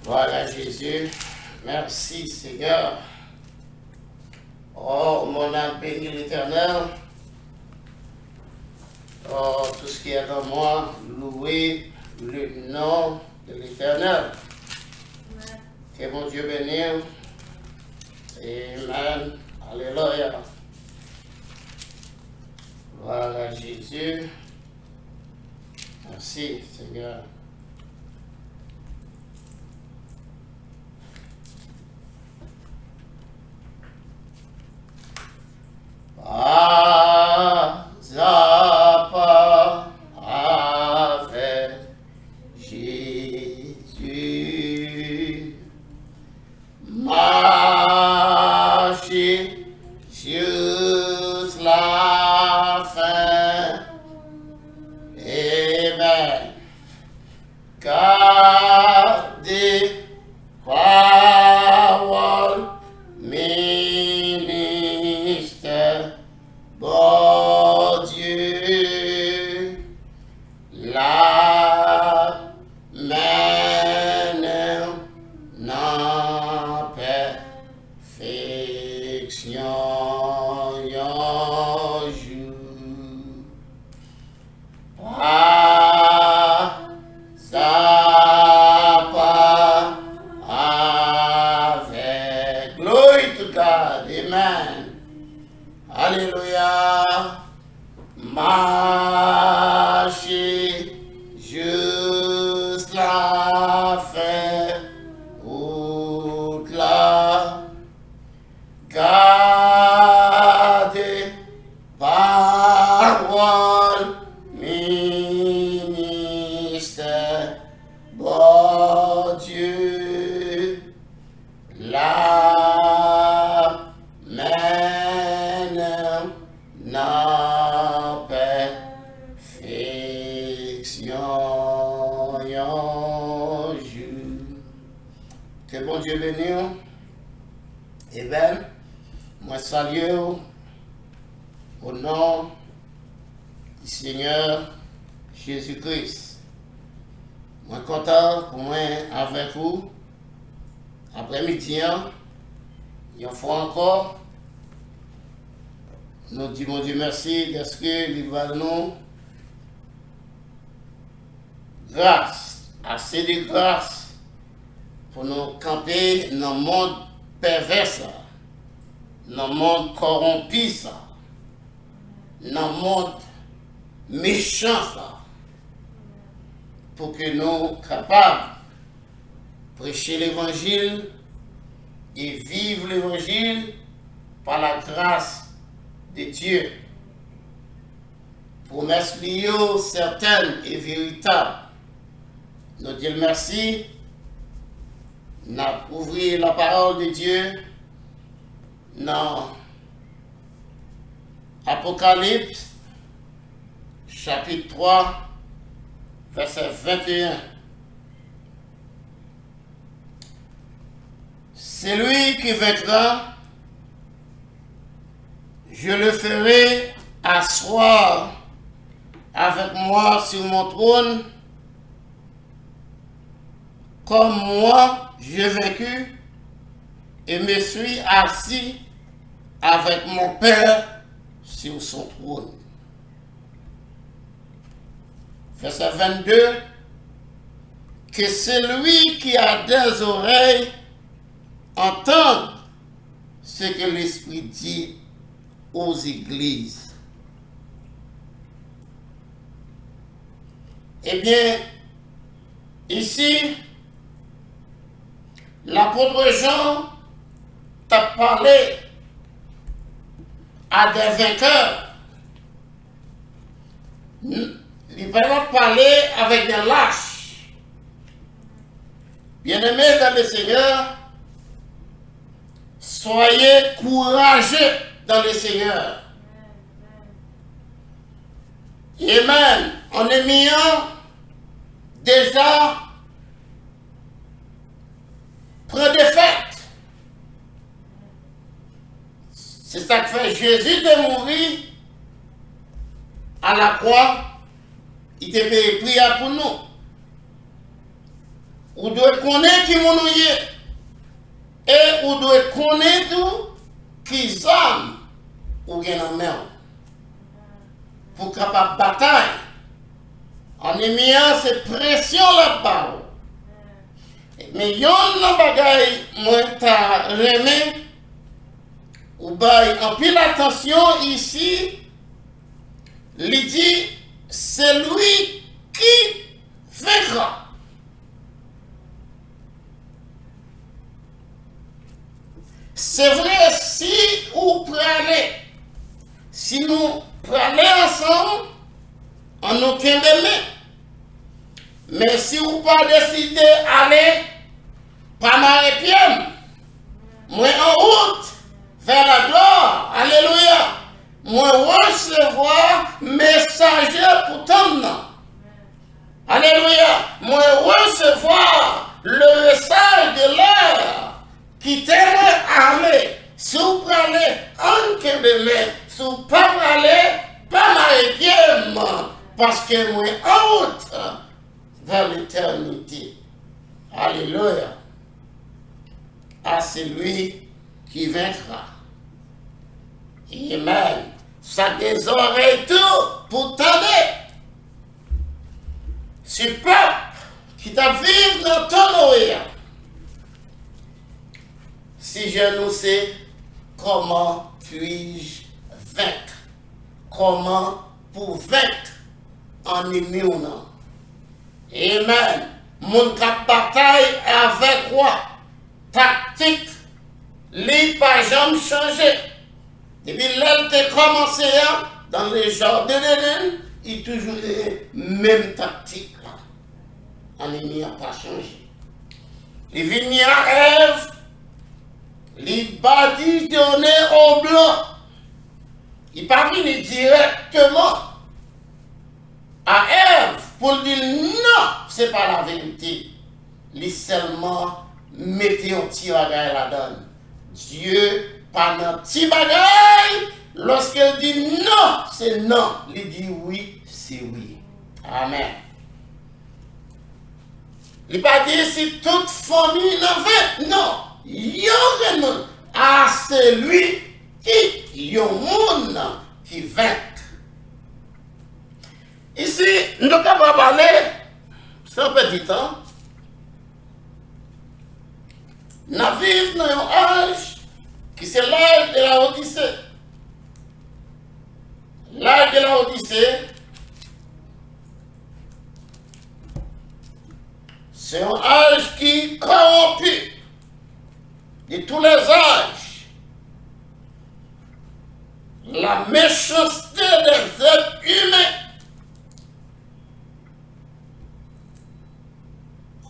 Voilà Jésus. Merci Seigneur. Oh, mon âme bénit l'Éternel. Oh, tout ce qui est en moi, louez le nom de l'Éternel. Que mon Dieu bénisse. Amen. Alléluia. Voilà Jésus. Merci Seigneur. Pas à pas avec Jésus, marcher jusqu'à la fin. Amen. Gardez parole, ministère, bon Dieu, la mène en perfection un jour. Pas à pas avec glory to God, amen. Alléluia. Marcher jusqu'à la fin, au-delà, garder parole, ministère, bon Dieu, la mène en perfection un jour. Que bon Dieu bénisse. Eh bien, moi salue au nom du Seigneur Jésus-Christ. Moi content pour moi avec vous. Après-midi, une fois encore, nous disons Dieu merci parce que il va nous grâce, assez de grâce pour nous camper dans le monde pervers, dans le monde corrompu, dans le monde méchant, pour que nous soyons capables de prêcher l'évangile et vivre l'évangile par la grâce de Dieu. Promesse liée certaine et véritable. Nous disons merci. Nous ouvrons la parole de Dieu dans Apocalypse, chapitre 3, verset 21. Celui qui vaincra, je le ferai asseoir avec moi sur mon trône, comme moi j'ai vaincu et me suis assis avec mon Père sur son trône. Verset 22, que celui qui a des oreilles entende ce que l'Esprit dit aux églises. Eh bien, ici, l'apôtre Jean t'a parlé à des vainqueurs. Il va pas parler avec des lâches. Bien-aimés dans le Seigneur, soyez courageux dans le Seigneur. Amen. On est mis déjà près des fêtes. C'est ça que fait Jésus de mourir à la croix. Il te fait prier pour nous. Ou doit connaître qui mon et ou doit connaître tout qui zame ou gen en main pour capable bataille. En émiant cette pression là-bas. Mais yon nan bagay moi ta remè ou bay en pile attention ici, il dit c'est lui qui vaincra. C'est vrai si ou prenez, si nous prenons ensemble, on nous tient de main. Mais si vous pas décidé d'aller, pas m'arrêter, moi en route vers la gloire, alléluia, moi recevoir messager pour t'emmener. Alléluia, moi recevoir le message de l'heure qui t'aimerait aller. Si vous prenez un de si vous pas aller, pas m'arrêter, parce que moi en route vers l'éternité. Alléluia. À celui qui vaincra. Amen. Ça des oreilles tout pour t'aider. Ce peuple qui t'a vécu dans ton oreille. Si je ne sais comment puis-je vaincre. Comment pour vaincre en ennemi ou non. Amen. Mon cap bataille avec quoi? Tactique, les pas jamais changé. Depuis l'elle a commencé dans les jardins d'Éden, il a toujours les mêmes tactiques là. L'ennemi n'a pas changé. Il vient à Ève, il bâtit donné au blanc. Il n'est pas venu directement à Ève pour dire non, ce n'est pas la vérité. Il seulement mettez un petit bagage là-dedans. Dieu, pas un petit bagage, lorsqu'il dit non, c'est non. Il dit oui, c'est oui. Amen. Il n'a pas dit si toute famille n'en fait. Non. Il y a un monde à celui qui vainc. Ici, nous avons parlé, c'est un petit temps. Nous vivons dans un âge qui c'est l'âge de la Odyssée. L'âge de la Odyssée, c'est un âge qui corrompt de tous les âges. La méchanceté des êtres humains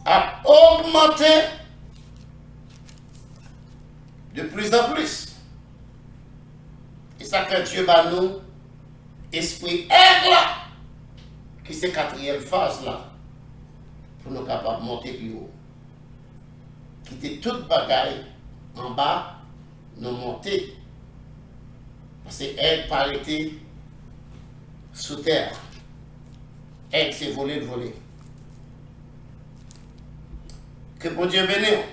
a augmenté de plus en plus. Et ça fait Dieu va nous esprit aigle qui c'est quatrième phase là pour nous capables de monter plus haut. Quitter toute bagaille en bas, nous monter. Parce que aigle pas été sous terre. Aigle c'est voler de voler. Que bon Dieu bénisse.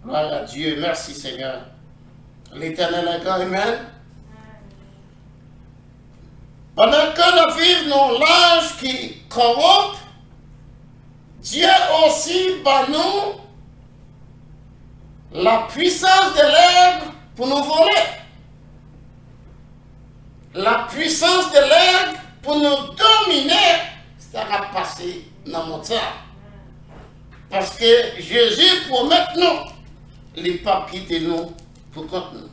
Gloire à Dieu, merci Seigneur. L'Éternel est grand, amen. Pendant que nous vivons dans l'âge qui corrompt, Dieu aussi bat nous la puissance de l'aigle pour nous voler. La puissance de l'aigle pour nous dominer, ça va passer dans mon temps. Parce que Jésus promet nous, les papes quitter nous pour contre nous.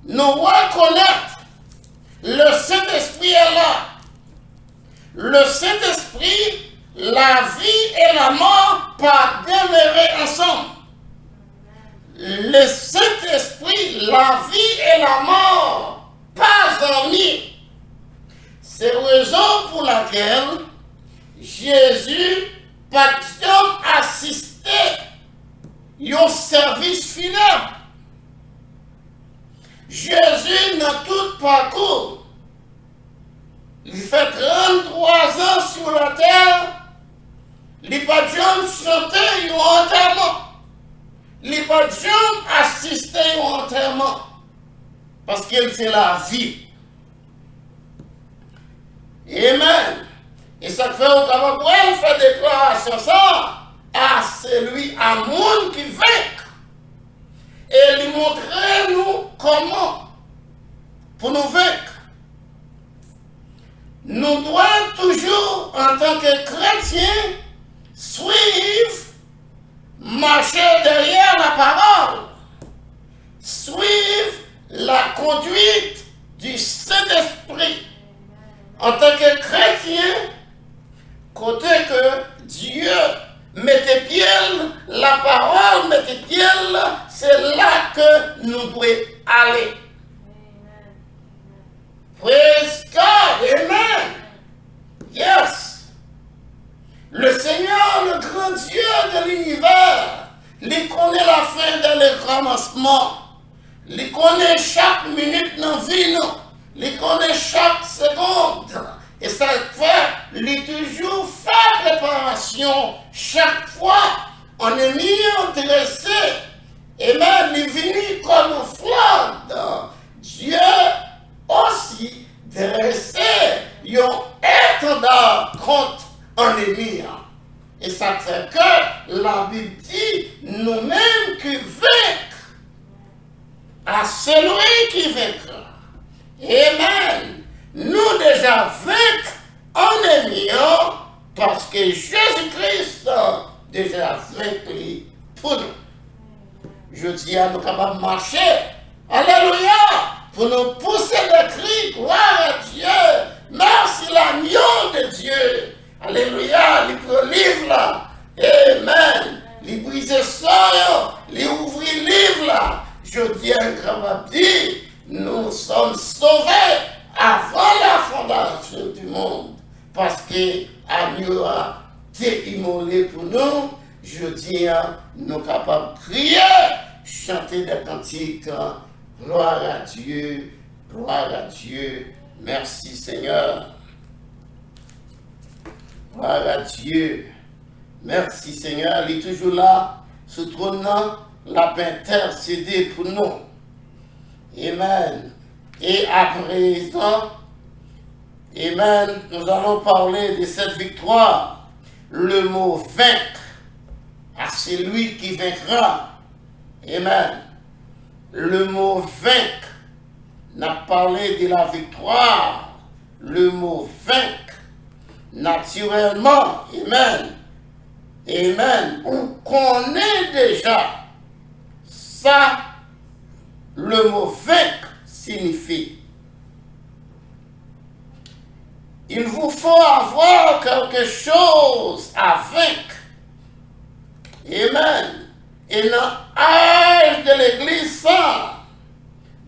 Nous reconnaître le Saint-Esprit est là. Le Saint-Esprit, la vie et la mort peuvent demeurer ensemble. Le Saint-Esprit, la vie et la mort, pas amis. C'est la raison pour laquelle Jésus pas assisté au service funèbre. Jésus, dans tout parcours, il fait 33 ans sur la terre, il n'a pas jamais chanté un enterrement. Il n'a pas jamais assisté à un enterrement. Parce qu'il c'est la vie. Amen. Et ça fait au capable de faire déclaration ça à celui, à monde qui vainc. Et lui montrer nous comment pour nous vaincre. Nous devons toujours, en tant que chrétiens, suivre, marcher derrière la parole, suivre la conduite du Saint-Esprit. En tant que chrétien, côté que Dieu mettez pied, la parole mettez pied, c'est là que nous pouvons aller. Praise God, amen. Yes. Le Seigneur, le grand Dieu de l'univers, il connaît la fin de le commencement. Il connaît chaque minute dans la vie, il connaît chaque seconde. Et ça fait, il toujours fait préparation. Chaque fois, on est mis intéressé. Et même, il vient comme un flotte. Dieu aussi dressé, il étendard contre un ennemi. Et ça fait que la Bible dit, nous-mêmes qui vaincre, à celui qui vaincra. Amen. Nous déjà vaincre en ennemi parce que Jésus-Christ déjà vaincu pour nous. Je dis à nous capables de marcher. Alléluia. Pour nous pousser des cris, gloire à Dieu. Merci l'agneau de Dieu. Alléluia. Il prend le livre là. Amen. Il brise ça. Il ouvre le livre là. Je dis à un capable dit, nous sommes sauvés avant la fondation du monde. Parce que l'agneau a été immolé pour nous. Je dis à nous capables de crier, chanter des cantiques. Gloire à Dieu, gloire à Dieu. Merci Seigneur. Gloire à Dieu. Merci Seigneur. Il est toujours là, ce trône, la intercédé pour nous. Amen. Et à présent, amen, nous allons parler de cette victoire. Le mot vaincre, à celui qui vaincra. Amen. Le mot vaincre n'a parlé de la victoire. Le mot vaincre, naturellement, amen. Amen. On connaît déjà ça. Le mot vaincre signifie. Il vous faut avoir quelque chose à vaincre. Amen. Et dans l'âge de l'Église sainte,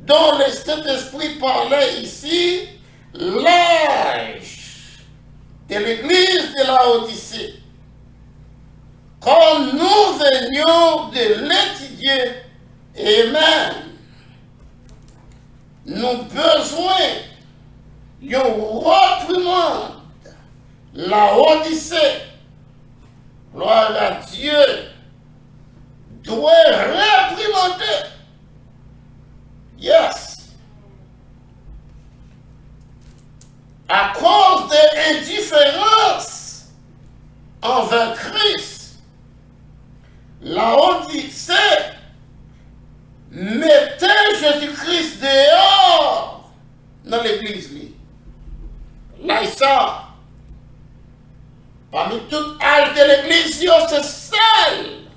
dont le Saint-Esprit parlait ici, l'âge de l'Église de la Odyssée, comme nous venions de l'étudier, amen, nous avons besoin d'une reprimande, la Odyssée, gloire à Dieu, doit réprimander. Yes. À cause de l'indifférence envers Christ, la Odyssée mettait Jésus-Christ dehors dans l'église. Là, ça, parmi tout âge de l'église, c'est seul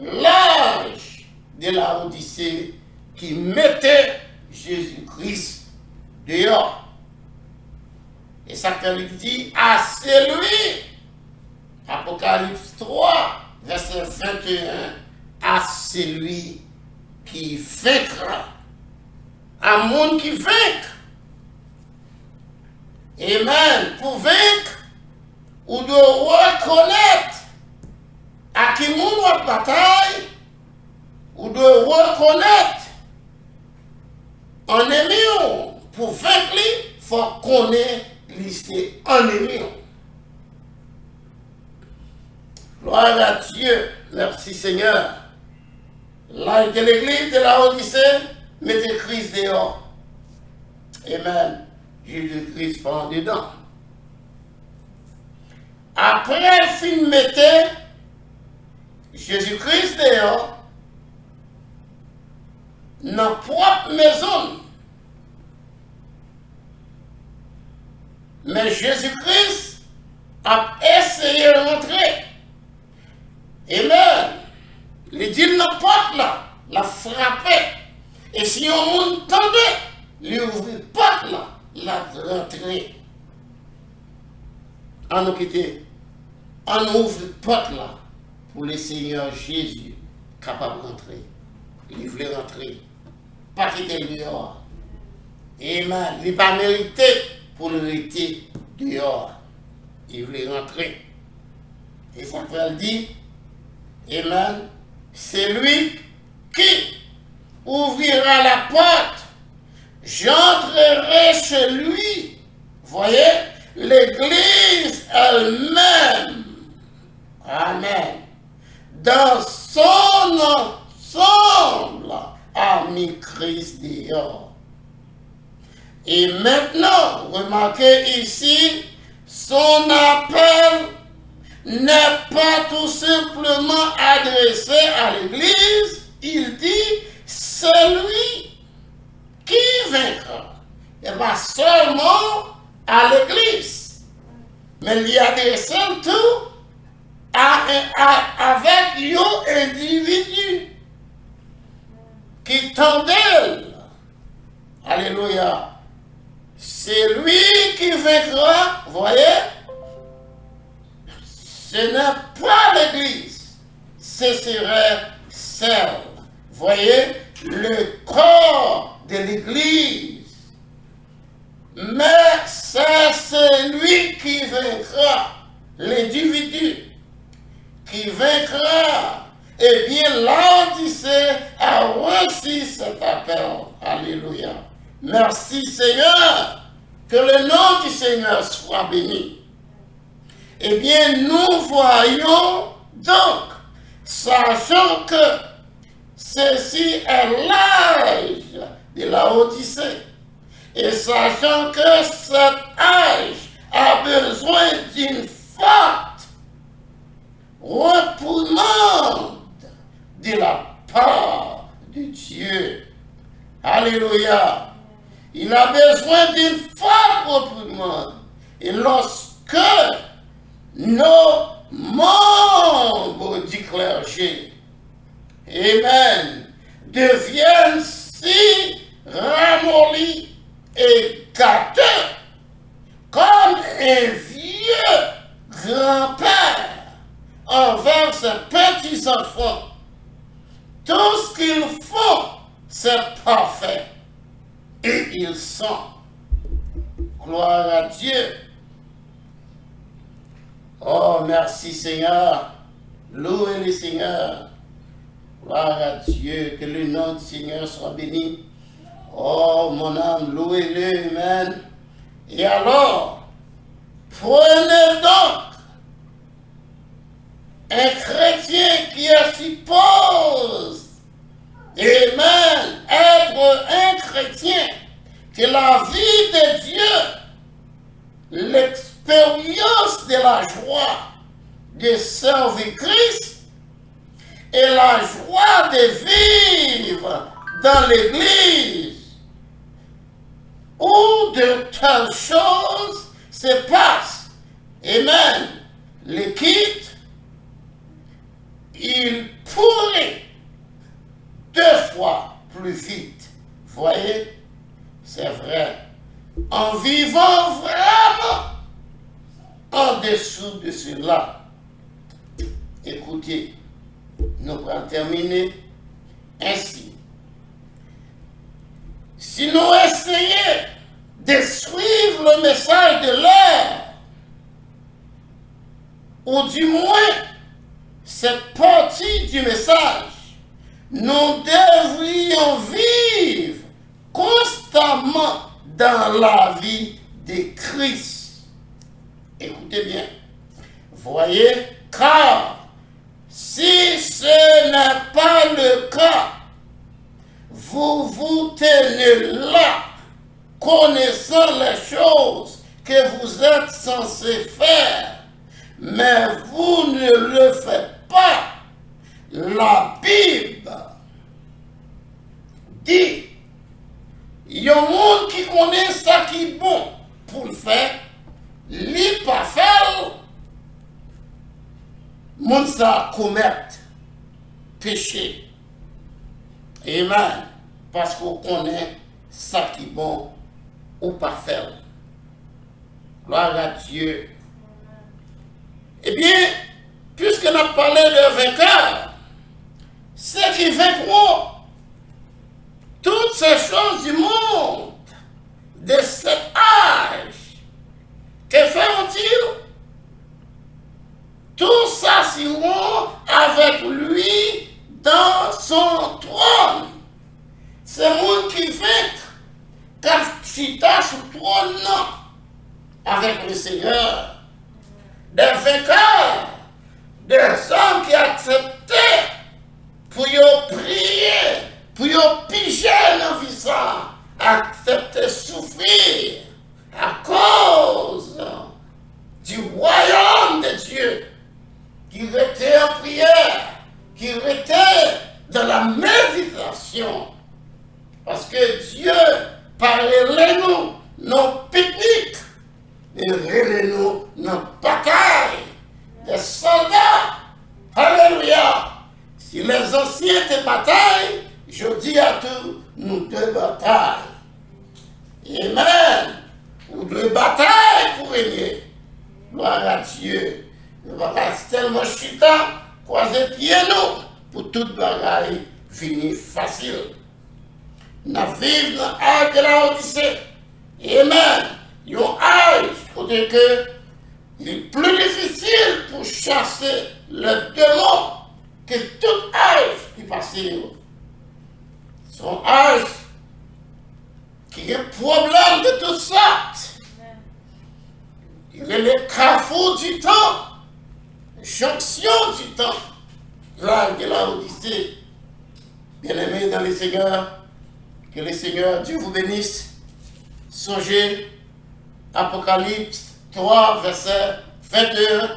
l'âge de la Odyssée qui mettait Jésus-Christ dehors. Et ça qu'il dit à celui, Apocalypse 3, verset 21, à celui qui vaincra, à monde qui vaincra. Amen. Pour vaincre, ou de reconnaître à qui nous notre bataille, ou de reconnaître en ennemi. Pour vaincre, il faut connaître lycée ennemi. Gloire à Dieu, merci Seigneur. Là de l'église de la Odyssée, mettez Christ dehors. Amen. Jésus-Christ prend dedans. Après, le film mettait Jésus-Christ dehors dans la propre maison. Mais Jésus-Christ a essayé de rentrer. Amen. Il dit n'importe là, l'a frappé. Et si on entendait, il ouvrit porte là, l'a rentré. On nous quitter. On ouvre porte là pour le Seigneur Jésus capable de rentrer. Il voulait rentrer. Pas quitter le dehors. Amen. Il n'est pas mérité pour le rester dehors. Il voulait rentrer. Et ça peut dire, Amen, c'est lui qui ouvrira la porte. J'entrerai chez lui. Voyez, l'Église elle-même, Amen, dans son ensemble, a mis Christ dehors. Et maintenant, remarquez ici, son appel n'est pas tout simplement adressé à l'Église. Il dit, celui qui vaincra. Et pas seulement à l'Église, mais il y a adressé tout avec un individu qui tendait. Alléluia. C'est lui qui vaincra, voyez, ce n'est pas l'Église, ce serait celle, voyez, le corps de l'Église. Mais c'est celui qui vaincra, l'individu qui vaincra. Eh bien, l'Odyssée a reçu cet appel. Alléluia. Merci Seigneur, que le nom du Seigneur soit béni. Eh bien, nous voyons donc, sachant que ceci est l'âge de la Odyssée, et sachant que cet âge a besoin d'une forte reprimande de la part de Dieu. Alléluia. Il a besoin d'une forte reprimande. Et lorsque nos membres du clergé, Amen, deviennent si ramollis et gâteux, comme un vieux grand-père envers ses petits-enfants, tout ce qu'ils font, c'est parfait. Et ils sont. Gloire à Dieu. Oh, merci Seigneur. Louez le Seigneur. Gloire à Dieu. Que le nom du Seigneur soit béni. Oh, mon âme, louez-le. Amen. Et alors, prenez donc un chrétien qui suppose, Amen, être un chrétien, que la vie de Dieu, l'expérience de la joie de servir Christ et la joie de vivre dans l'Église où de telles choses se passent. Amen. Le quitte, il pourrait 2 fois plus vite. Voyez, c'est vrai. En vivant vraiment en dessous de cela. Écoutez, nous allons terminer ainsi. Si nous essayons de suivre le message de l'heure, ou du moins cette partie du message, nous devrions vivre constamment dans la vie de Christ. Écoutez bien. Voyez, car si ce n'est pas le cas, vous vous tenez là, connaissant les choses que vous êtes censés faire, mais vous ne le faites pas. La Bible dit, il y a un monde qui connaît ça qui est bon pour le faire, lui pas faire, monde ça commettre péché. Amen. Parce qu'on connaît ça qui est bon ou pas faire. Gloire à Dieu. Eh bien, puisque nous avons parlé de vainqueur, ceux qui vaincront toutes ces choses du monde, de cet âge, que feront-ils? Tout s'assureront avec lui dans son trône. C'est monde qui vainc, car chita sur le trône, non, avec le Seigneur. Des vainqueurs, des hommes qui acceptaient pour y prier, pour y piger dans la vie ça, accepter souffrir à cause du royaume de Dieu, qui était en prière, qui était dans la méditation. Parce que Dieu parlait nous, nos pique-niques, et révèle-nous nos batailles, des soldats. Alléluia. Si les anciens étaient batailles, je dis à tous, nous deux batailles. Amen. Ou deux batailles pour régner. Gloire à Dieu. Nous allons rester tellement chutant, croiser pieds nous, pour toute bagaille finir facile. Nous vivons dans l'âge de la Odyssée. Amen. Il y a un âge côté que il est plus difficile pour chasser le démon que tout âge qui passe. Son âge qui a problème de toutes sortes. Il est le carrefour du temps, jonction du temps, l'âge de la Odyssée. Bien-aimés dans les Seigneurs, que le Seigneur Dieu vous bénisse. Songez Apocalypse 3, verset 21.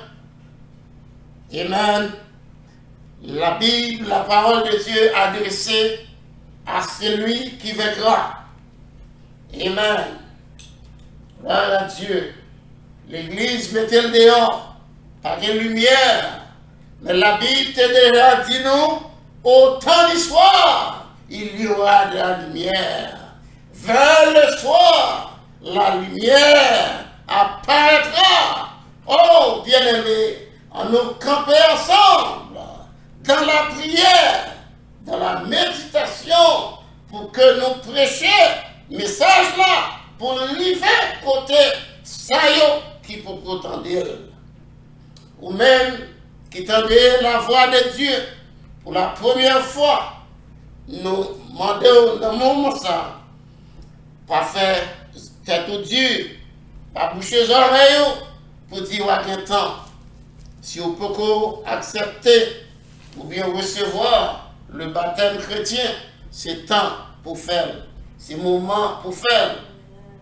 Amen. La Bible, la parole de Dieu adressée à celui qui vaincra. Amen. Gloire à Dieu. L'Église met-elle dehors par une lumière. Mais la Bible te déjà dit nous, au temps du soir, il y aura de la lumière. Vers le soir, la lumière apparaîtra. Oh, bien-aimés, on nous camper ensemble dans la prière, dans la méditation, pour que nous prêchions message là, pour livrer côté ça qui peut prétendre. Ou même qui tendait la voix de Dieu pour la première fois, nous demandons dans le moment ça, pas faire tête dure, pas boucher les oreilles pour dire qu'il y a un temps. Si vous pouvez accepter ou bien recevoir le baptême chrétien, c'est temps pour faire. C'est moment pour faire.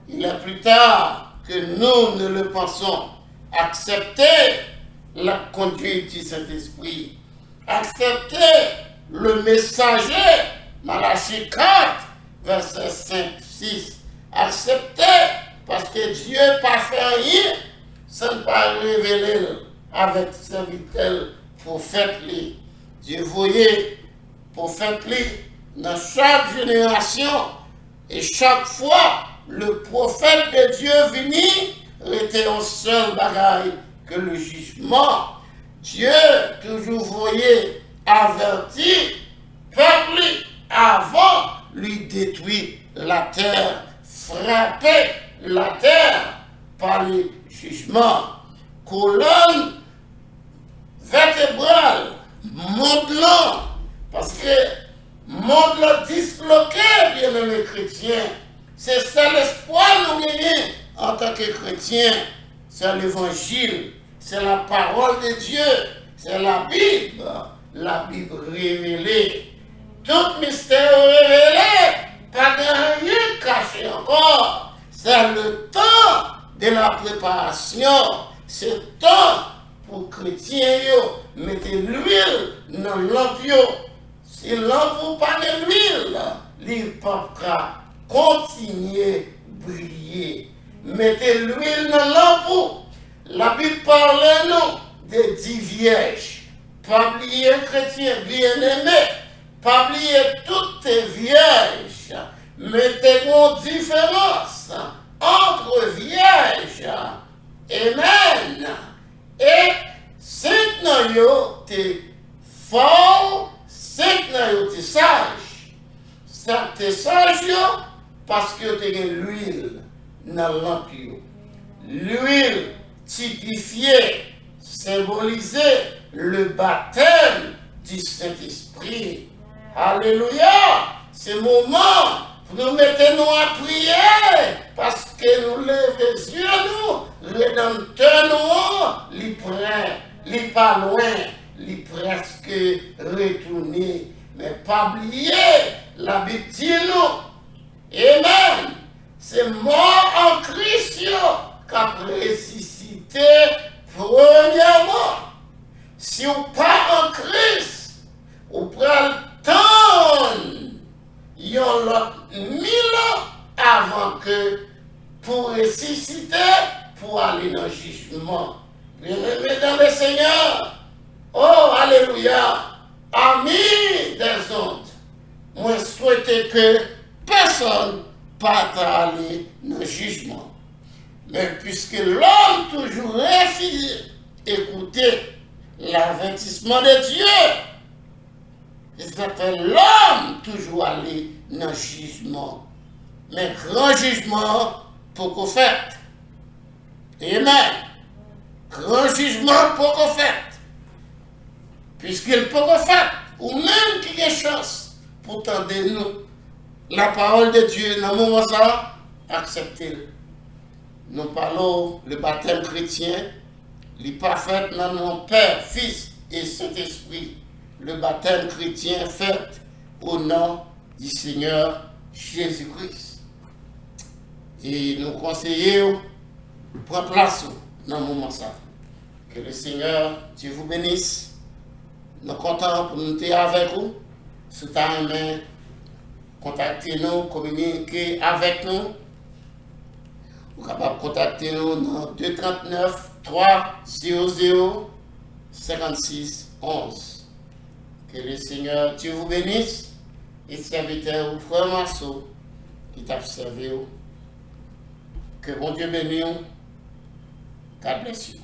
Il est plus tard que nous ne le pensons. Accepter la conduite du Saint-Esprit. Accepter le messager, Malachie 4, verset 5, 6. Accepter, parce que Dieu n'a pas fait rien sans pas révéler avec serviteur prophète. Dieu voyait prophète dans chaque génération et chaque fois le prophète de Dieu venu était un seul bagaille que le jugement. Dieu toujours voyait avertir peuple avant lui détruire la terre, frapper la terre par le jugement. Colonne vertébrale, modelant, parce que monde disloqué, bien les chrétiens. C'est ça l'espoir nous gagner en tant que chrétiens. c'est l'évangile, c'est la parole de Dieu, c'est la Bible révélée. Tout mystère révélé, pas de rien caché encore. C'est le temps de la préparation, c'est le temps pour chrétiens, mettez l'huile dans lampe. Si lampe ou pas de l'huile, il ne peut pas continuer à briller. Mettez l'huile dans lampe. La Bible parle nous de 10 vierges. Pas oublier chrétien bien-aimé. Pas oublier toutes tes vierges. Mettez une différence entre vierges. Amen. Et c'est noyau t'es fort, c'est noyau t'es sage. Ça t'es sage parce que t'es l'huile dans lampe. L'huile typifiée, symbolisée le baptême du Saint-Esprit. Alléluia. C'est le moment pour nous mettre nous à prier parce que nous levons les yeux, nous, le Rédempteur nous, il prêt, il pas loin, il presque retourné. Mais pas oublier, la Bible dit nous, Amen, c'est mort en Christ qui a ressuscité premièrement. Si vous pas en Christ, vous prenez le temps, il y a 1000 ans avant que pour ressusciter, pour aller dans le jugement. Bien-aimés dans le Seigneur, oh, alléluia, amis des ondes, moi souhaite que personne ne parte aller dans le jugement. Mais puisque l'homme toujours refuse d'écouter l'avertissement de Dieu, ça fait l'homme toujours aller dans le jugement. Mais grand jugement pour qu'on fait. Amen. Grand jugement pour qu'on fait. Puisqu'il peut qu'on fait, ou même qu'il y ait chance pour tendre nous la parole de Dieu dans le moment ça, acceptez-le. Nous parlons le baptême chrétien, il n'est pas fait dans mon Père, Fils et Saint-Esprit. Le baptême chrétien fait au nom du Seigneur Jésus-Christ. Et nous conseillons, prendre place dans le moment ça. Que le Seigneur, Dieu vous bénisse. Nous sommes contents pour nous être avec vous. Sous ta main, contactez-nous, communiquez avec nous. Vous êtes capable de contacter nous dans 239 300 56 11. Que le Seigneur Dieu vous bénisse et serviteur ou frère Marceau qui t'a servi. Que bon Dieu bénisse. God bless you.